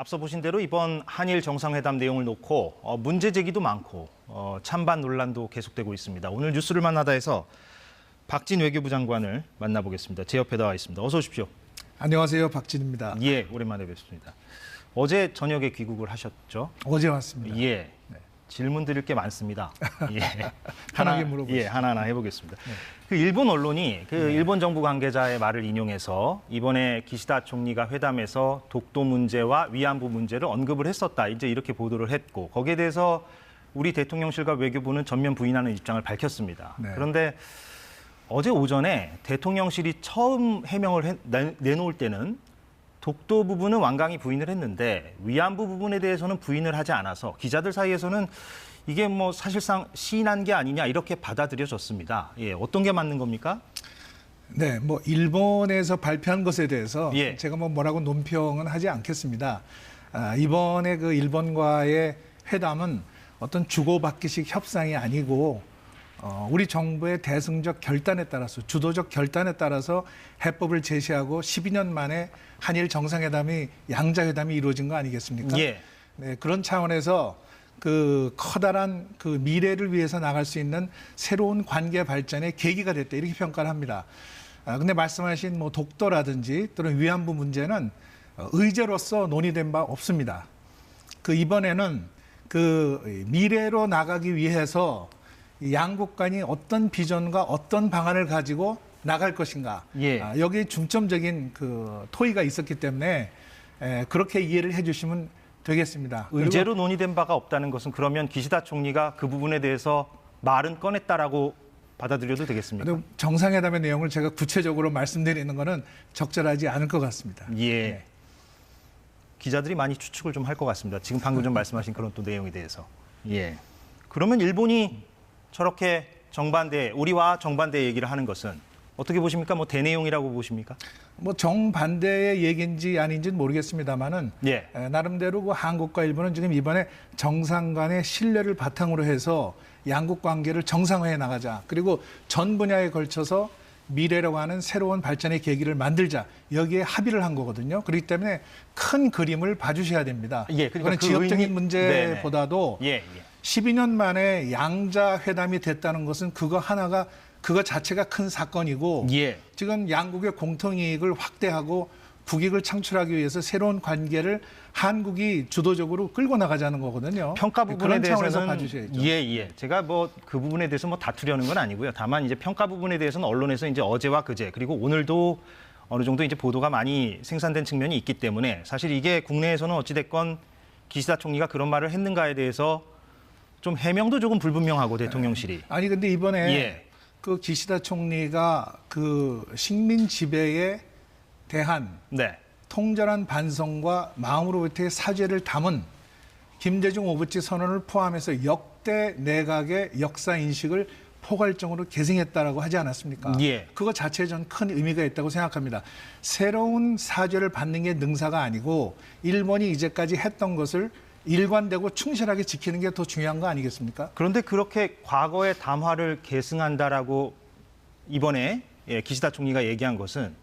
앞서 보신 대로 이번 한일 정상회담 내용을 놓고 문제 제기도 많고 찬반 논란도 계속되고 있습니다. 오늘 뉴스를 만나다에서 박진 외교부 장관을 만나보겠습니다. 제 옆에 나와 있습니다. 어서 오십시오. 안녕하세요. 박진입니다. 예, 오랜만에 뵙습니다. 어제 저녁에 귀국을 하셨죠? 어제 왔습니다. 예. 네. 질문 드릴 게 많습니다. 예. 편하게 물어보시죠. 예, 하나하나 해보겠습니다. 네. 그 일본 언론이 일본 정부 관계자의 말을 인용해서 이번에 기시다 총리가 회담에서 독도 문제와 위안부 문제를 언급을 했었다. 이제 이렇게 보도를 했고 거기에 대해서 우리 대통령실과 외교부는 전면 부인하는 입장을 밝혔습니다. 네. 그런데 어제 오전에 대통령실이 처음 해명을 내놓을 때는 독도 부분은 완강히 부인을 했는데 위안부 부분에 대해서는 부인을 하지 않아서 기자들 사이에서는 이게 뭐 사실상 시인한 게 아니냐 이렇게 받아들여졌습니다. 예, 어떤 게 맞는 겁니까? 네, 뭐 일본에서 발표한 것에 대해서 예. 제가 뭐라고 논평은 하지 않겠습니다. 이번에 그 일본과의 회담은 어떤 주고받기식 협상이 아니고 우리 정부의 대승적 결단에 따라서 주도적 결단에 따라서 해법을 제시하고 12년 만에 한일 정상회담이 양자회담이 이루어진 거 아니겠습니까? 예. 네, 그런 차원에서 그 커다란 그 미래를 위해서 나갈 수 있는 새로운 관계 발전의 계기가 됐다 이렇게 평가를 합니다. 근데 말씀하신 뭐 독도라든지 또는 위안부 문제는 의제로서 논의된 바 없습니다. 그 이번에는 그 미래로 나가기 위해서 양국 간이 어떤 비전과 어떤 방안을 가지고 나갈 것인가. 예. 여기에 중점적인 그 토의가 있었기 때문에 그렇게 이해를 해주시면 되겠습니다. 의제로 논의된 바가 없다는 것은 그러면 기시다 총리가 그 부분에 대해서 말은 꺼냈다라고 받아들여도 되겠습니까? 정상회담의 내용을 제가 구체적으로 말씀드리는 것은 적절하지 않을 것 같습니다. 예. 네. 기자들이 많이 추측을 좀 할 것 같습니다. 지금 방금 좀 말씀하신 그런 또 내용에 대해서. 예. 그러면 일본이 저렇게 우리와 정반대 얘기를 하는 것은 어떻게 보십니까? 뭐 대내용이라고 보십니까? 뭐 정반대의 얘기인지 아닌지는 모르겠습니다만은 예. 나름대로 그 한국과 일본은 지금 이번에 정상 간의 신뢰를 바탕으로 해서 양국 관계를 정상화해 나가자. 그리고 전 분야에 걸쳐서 미래라고 하는 새로운 발전의 계기를 만들자. 여기에 합의를 한 거거든요. 그렇기 때문에 큰 그림을 봐주셔야 됩니다. 예, 그러니까 그건 지역적인 문제보다도 예, 예. 12년 만에 양자 회담이 됐다는 것은 그거 자체가 큰 사건이고 예. 지금 양국의 공통이익을 확대하고 국익을 창출하기 위해서 새로운 관계를 한국이 주도적으로 끌고 나가자는 거거든요. 평가 부분에 그런 차원에서 대해서는 봐주셔야죠. 예. 제가 뭐 그 부분에 대해서 뭐 다투려는 건 아니고요. 다만 이제 평가 부분에 대해서는 언론에서 이제 어제와 그제 그리고 오늘도 어느 정도 이제 보도가 많이 생산된 측면이 있기 때문에 사실 이게 국내에서는 어찌 됐건 기시다 총리가 그런 말을 했는가에 대해서 좀 해명도 조금 불분명하고 대통령실이. 아니 근데 이번에 예. 그 기시다 총리가 그 식민 지배에 대한 네. 통절한 반성과 마음으로부터의 사죄를 담은 김대중 오부치 선언을 포함해서 역대 내각의 역사 인식을 포괄적으로 계승했다라고 하지 않았습니까? 예. 그거 자체에 전 큰 의미가 있다고 생각합니다. 새로운 사죄를 받는 게 능사가 아니고 일본이 이제까지 했던 것을 일관되고 충실하게 지키는 게 더 중요한 거 아니겠습니까? 그런데 그렇게 과거의 담화를 계승한다라고 이번에 기시다 총리가 얘기한 것은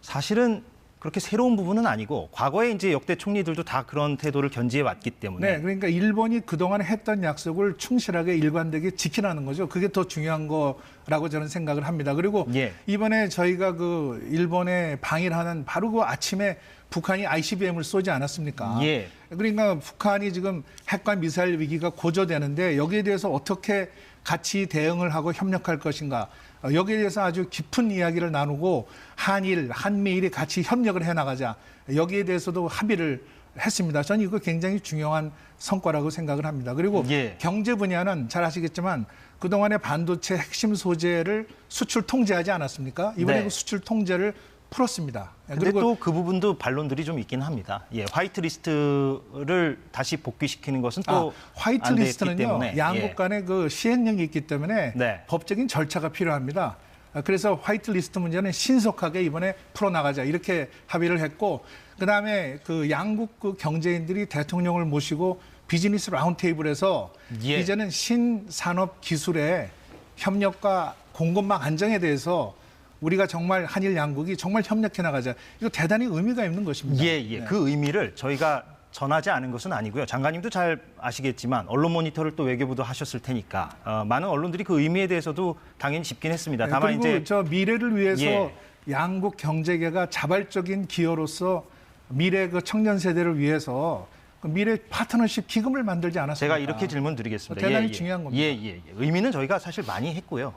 사실은 그렇게 새로운 부분은 아니고 과거에 이제 역대 총리들도 다 그런 태도를 견지해 왔기 때문에. 네, 그러니까 일본이 그동안 했던 약속을 충실하게 일관되게 지키라는 거죠. 그게 더 중요한 거라고 저는 생각을 합니다. 그리고 예. 이번에 저희가 그 일본에 방일하는 바로 그 아침에 북한이 ICBM을 쏘지 않았습니까? 예. 그러니까 북한이 지금 핵과 미사일 위기가 고조되는데 여기에 대해서 어떻게 같이 대응을 하고 협력할 것인가. 여기에 대해서 아주 깊은 이야기를 나누고 한미일이 같이 협력을 해나가자. 여기에 대해서도 합의를 했습니다. 저는 이거 굉장히 중요한 성과라고 생각을 합니다. 그리고 예. 경제 분야는 잘 아시겠지만 그동안의 반도체 핵심 소재를 수출 통제하지 않았습니까? 이번에 네. 그 수출 통제를 풀었습니다. 근데 또 그 부분도 반론들이 좀 있긴 합니다. 예, 화이트리스트를 다시 복귀시키는 것은 또 화이트리스트는요, 양국 예. 간의 그 시행령이 있기 때문에 네. 법적인 절차가 필요합니다. 그래서 화이트리스트 문제는 신속하게 이번에 풀어나가자 이렇게 합의를 했고, 그다음에 그 양국 그 경제인들이 대통령을 모시고 비즈니스 라운드테이블에서 예. 이제는 신산업 기술의 협력과 공급망 안정에 대해서 우리가 정말 한일 양국이 정말 협력해 나가자. 이거 대단히 의미가 있는 것입니다. 예. 네. 그 의미를 저희가 전하지 않은 것은 아니고요. 장관님도 잘 아시겠지만 언론 모니터를 또 외교부도 하셨을 테니까 많은 언론들이 그 의미에 대해서도 당연히 짚긴 했습니다. 네, 다만 그리고 이제 저 미래를 위해서 예. 양국 경제계가 자발적인 기여로서 미래 그 청년 세대를 위해서 그 미래 파트너십 기금을 만들지 않았습니까? 제가 이렇게 질문 드리겠습니다. 대단히 중요한 겁니다. 예. 의미는 저희가 사실 많이 했고요.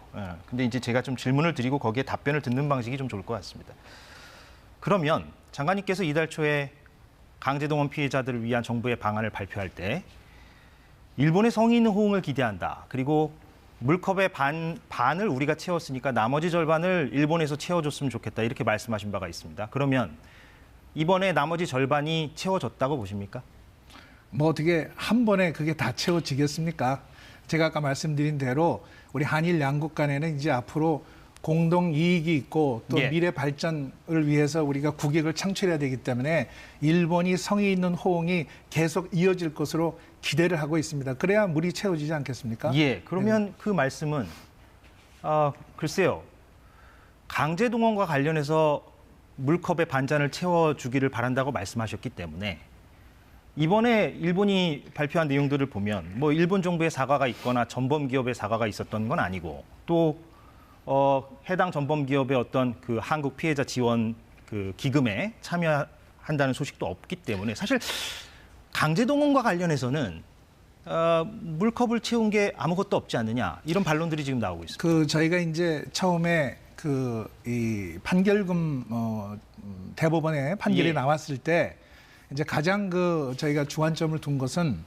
근데 이제 제가 좀 질문을 드리고 거기에 답변을 듣는 방식이 좀 좋을 것 같습니다. 그러면 장관님께서 이달 초에 강제동원 피해자들을 위한 정부의 방안을 발표할 때 일본의 성의 있는 호응을 기대한다. 그리고 물컵의 반을 우리가 채웠으니까 나머지 절반을 일본에서 채워줬으면 좋겠다. 이렇게 말씀하신 바가 있습니다. 그러면 이번에 나머지 절반이 채워졌다고 보십니까? 뭐 어떻게 한 번에 그게 다 채워지겠습니까? 제가 아까 말씀드린 대로 우리 한일 양국 간에는 이제 앞으로 공동 이익이 있고 또 예. 미래 발전을 위해서 우리가 국익을 창출해야 되기 때문에 일본이 성의 있는 호응이 계속 이어질 것으로 기대를 하고 있습니다. 그래야 물이 채워지지 않겠습니까? 예. 그러면 그 말씀은 글쎄요. 강제동원과 관련해서 물컵의 반잔을 채워주기를 바란다고 말씀하셨기 때문에 이번에 일본이 발표한 내용들을 보면 뭐 일본 정부의 사과가 있거나 전범 기업의 사과가 있었던 건 아니고 또 해당 전범 기업의 어떤 그 한국 피해자 지원 그 기금에 참여한다는 소식도 없기 때문에 사실 강제동원과 관련해서는 물컵을 채운 게 아무것도 없지 않느냐 이런 반론들이 지금 나오고 있습니다. 그 저희가 이제 처음에 그 이 판결금 대법원의 판결이 예. 나왔을 때 이제 가장 그 저희가 주안점을 둔 것은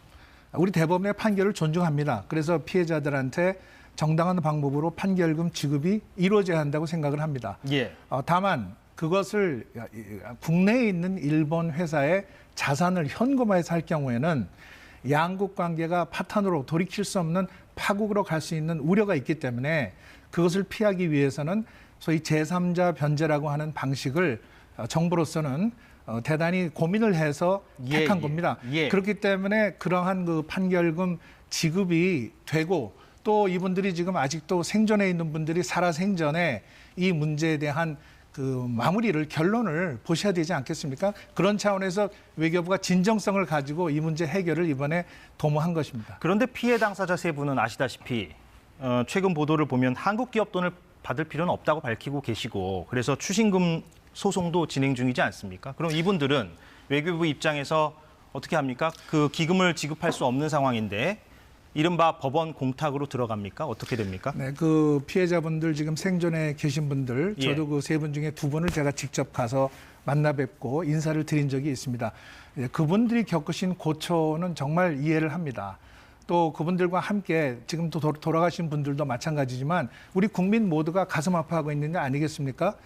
우리 대법원의 판결을 존중합니다. 그래서 피해자들한테 정당한 방법으로 판결금 지급이 이루어져야 한다고 생각을 합니다. 예. 다만 그것을 국내에 있는 일본 회사의 자산을 현금화해서 할 경우에는 양국 관계가 파탄으로 돌이킬 수 없는 파국으로 갈 수 있는 우려가 있기 때문에 그것을 피하기 위해서는 소위 제3자 변제라고 하는 방식을 정부로서는 대단히 고민을 해서 택한 겁니다. 예. 그렇기 때문에 그러한 그 판결금 지급이 되고 또 이분들이 지금 아직도 생존해 있는 분들이 살아생전에 이 문제에 대한 그 마무리를 결론을 보셔야 되지 않겠습니까? 그런 차원에서 외교부가 진정성을 가지고 이 문제 해결을 이번에 도모한 것입니다. 그런데 피해 당사자 세 분은 아시다시피 최근 보도를 보면 한국 기업 돈을 받을 필요는 없다고 밝히고 계시고 그래서 추징금 소송도 진행 중이지 않습니까? 그럼 이분들은 외교부 입장에서 어떻게 합니까? 그 기금을 지급할 수 없는 상황인데 이른바 법원 공탁으로 들어갑니까? 어떻게 됩니까? 네, 그 피해자분들 지금 생존에 계신 분들, 예. 저도 그 세 분 중에 두 분을 제가 직접 가서 만나 뵙고 인사를 드린 적이 있습니다. 그분들이 겪으신 고초는 정말 이해를 합니다. 또 그분들과 함께 지금 또 돌아가신 분들도 마찬가지지만 우리 국민 모두가 가슴 아파하고 있는 게 아니겠습니까?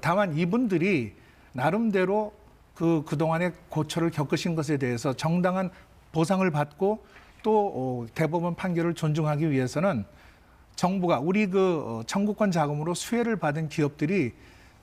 다만 이분들이 나름대로 그동안의 고초를 겪으신 것에 대해서 정당한 보상을 받고 또 대법원 판결을 존중하기 위해서는 정부가 우리 그 청구권 자금으로 수혜를 받은 기업들이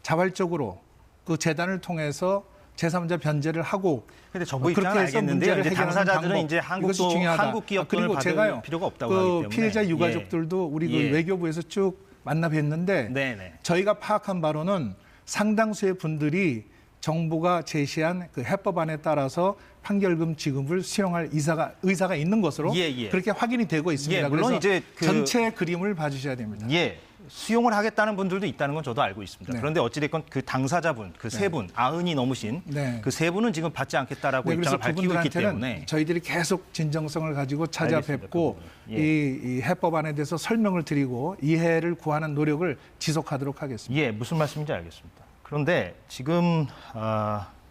자발적으로 그 재단을 통해서 제3자 변제를 하고 근데 정부 그렇게 입장은 해서 알겠는데 문제를 이제 해결하는 당사자들은 방법, 이제 이것이 중요하다. 한국 기업 돈을 그리고 받을 제가요, 필요가 없다고 하기 때문에 피해자 유가족들도 우리 예. 그 외교부에서 쭉 만나 뵀는데 네네. 저희가 파악한 바로는 상당수의 분들이 정부가 제시한 그 해법안에 따라서 판결금 지급을 수용할 의사가 있는 것으로 예. 그렇게 확인이 되고 있습니다. 예, 물론 그래서 이제 전체 그림을 봐주셔야 됩니다. 예. 수용을 하겠다는 분들도 있다는 건 저도 알고 있습니다. 네. 그런데 어찌됐건 그 당사자분, 그 세 분, 90이 넘으신 네. 그 세 분은 지금 받지 않겠다라고 그래서 입장을 밝히고 있기 그분들한테는 때문에 저희들이 계속 진정성을 가지고 찾아뵙고 알겠습니다. 예. 이 해법안에 대해서 설명을 드리고 이해를 구하는 노력을 지속하도록 하겠습니다. 예, 무슨 말씀인지 알겠습니다. 그런데 지금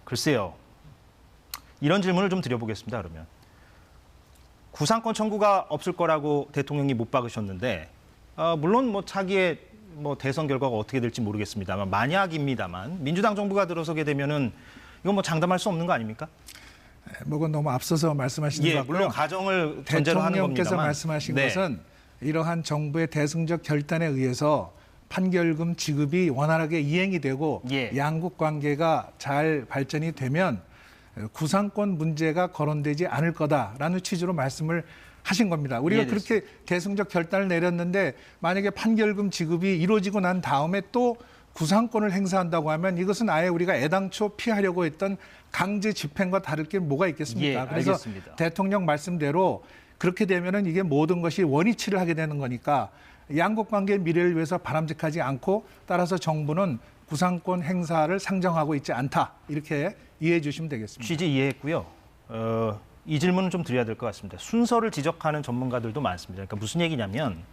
글쎄요. 이런 질문을 좀 드려보겠습니다. 그러면 구상권 청구가 없을 거라고 대통령이 못 박으셨는데 물론 뭐 차기의 뭐 대선 결과가 어떻게 될지 모르겠습니다만 만약입니다만 민주당 정부가 들어서게 되면은 이건 뭐 장담할 수 없는 거 아닙니까? 뭐건 너무 앞서서 말씀하시는 것 예, 같고요. 물론 가정을 전제로 하는 겁니다만. 대통령께서 말씀하신 네. 것은 이러한 정부의 대승적 결단에 의해서 판결금 지급이 원활하게 이행이 되고 예. 양국 관계가 잘 발전이 되면 구상권 문제가 거론되지 않을 거다라는 취지로 말씀을 하신 겁니다. 우리가 이해됐습니다. 그렇게 대승적 결단을 내렸는데 만약에 판결금 지급이 이루어지고 난 다음에 또 구상권을 행사한다고 하면 이것은 아예 우리가 애당초 피하려고 했던 강제 집행과 다를 게 뭐가 있겠습니까? 예, 그래서 알겠습니다. 대통령 말씀대로 그렇게 되면은 이게 모든 것이 원위치를 하게 되는 거니까 양국 관계의 미래를 위해서 바람직하지 않고 따라서 정부는 구상권 행사를 상정하고 있지 않다. 이렇게 이해해 주시면 되겠습니다. 취지 이해했고요. 이 질문은 좀 드려야 될 것 같습니다. 순서를 지적하는 전문가들도 많습니다. 그러니까 무슨 얘기냐면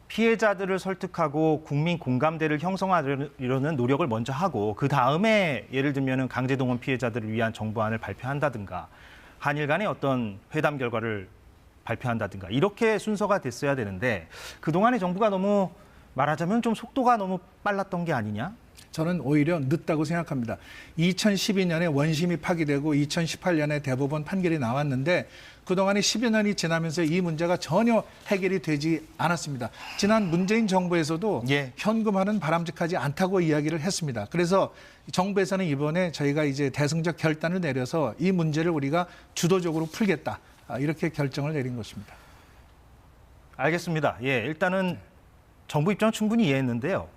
피해자들을 설득하고 국민 공감대를 형성하려는 노력을 먼저 하고 그 다음에 예를 들면 강제동원 피해자들을 위한 정부안을 발표한다든가 한일 간의 어떤 회담 결과를 발표한다든가 이렇게 순서가 됐어야 되는데 그동안의 정부가 너무 말하자면 좀 속도가 너무 빨랐던 게 아니냐? 저는 오히려 늦다고 생각합니다. 2012년에 원심이 파기되고 2018년에 대법원 판결이 나왔는데 그동안에 10여 년이 지나면서 이 문제가 전혀 해결이 되지 않았습니다. 지난 문재인 정부에서도 예. 현금화는 바람직하지 않다고 이야기를 했습니다. 그래서 정부에서는 이번에 저희가 이제 대승적 결단을 내려서 이 문제를 우리가 주도적으로 풀겠다. 이렇게 결정을 내린 것입니다. 알겠습니다. 예, 일단은 정부 입장은 충분히 이해했는데요.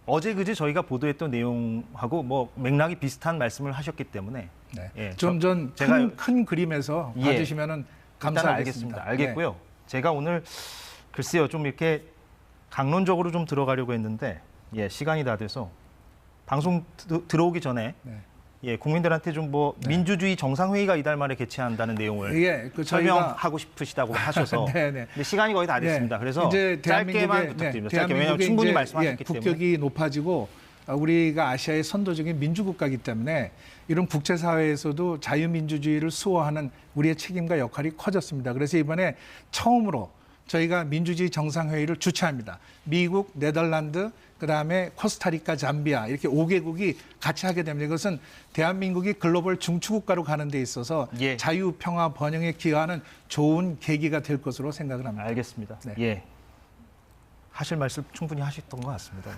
어제 그제 저희가 보도했던 내용하고 뭐 맥락이 비슷한 말씀을 하셨기 때문에 네. 예, 좀 제가 큰 그림에서 예, 봐주시면은 일단 감사하겠습니다. 알겠고요. 제가 오늘 글쎄요 좀 이렇게 강론적으로 좀 들어가려고 했는데 예, 시간이 다 돼서 방송 들어오기 전에 네. 예, 국민들한테 좀 뭐 민주주의 정상회의가 이달 말에 개최한다는 내용을 예, 그 저희가- 설명하고 싶으시다고 하셔서 네, 네. 근데 시간이 거의 다 됐습니다. 네. 그래서 이제 짧게만 부탁드립니다. 짧게 왜냐하면 대한민국의 충분히 이제, 말씀하셨기 때문에 국격이 높아지고 우리가 아시아의 선도적인 민주국가이기 때문에 이런 국제사회에서도 자유민주주의를 수호하는 우리의 책임과 역할이 커졌습니다. 그래서 이번에 처음으로 저희가 민주주의 정상회의를 주최합니다. 미국, 네덜란드, 그다음에 코스타리카, 잠비아 이렇게 5개국이 같이 하게 됩니다. 이것은 대한민국이 글로벌 중추국가로 가는 데 있어서 예. 자유, 평화, 번영에 기여하는 좋은 계기가 될 것으로 생각을 합니다. 알겠습니다. 네. 예. 하실 말씀 충분히 하셨던 것 같습니다.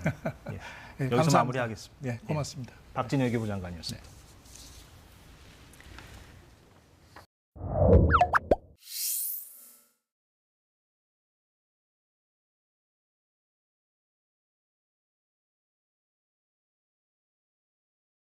예. 예, 여기서 감사합니다. 마무리하겠습니다. 예, 고맙습니다. 박진영 외교부 장관이었습니다.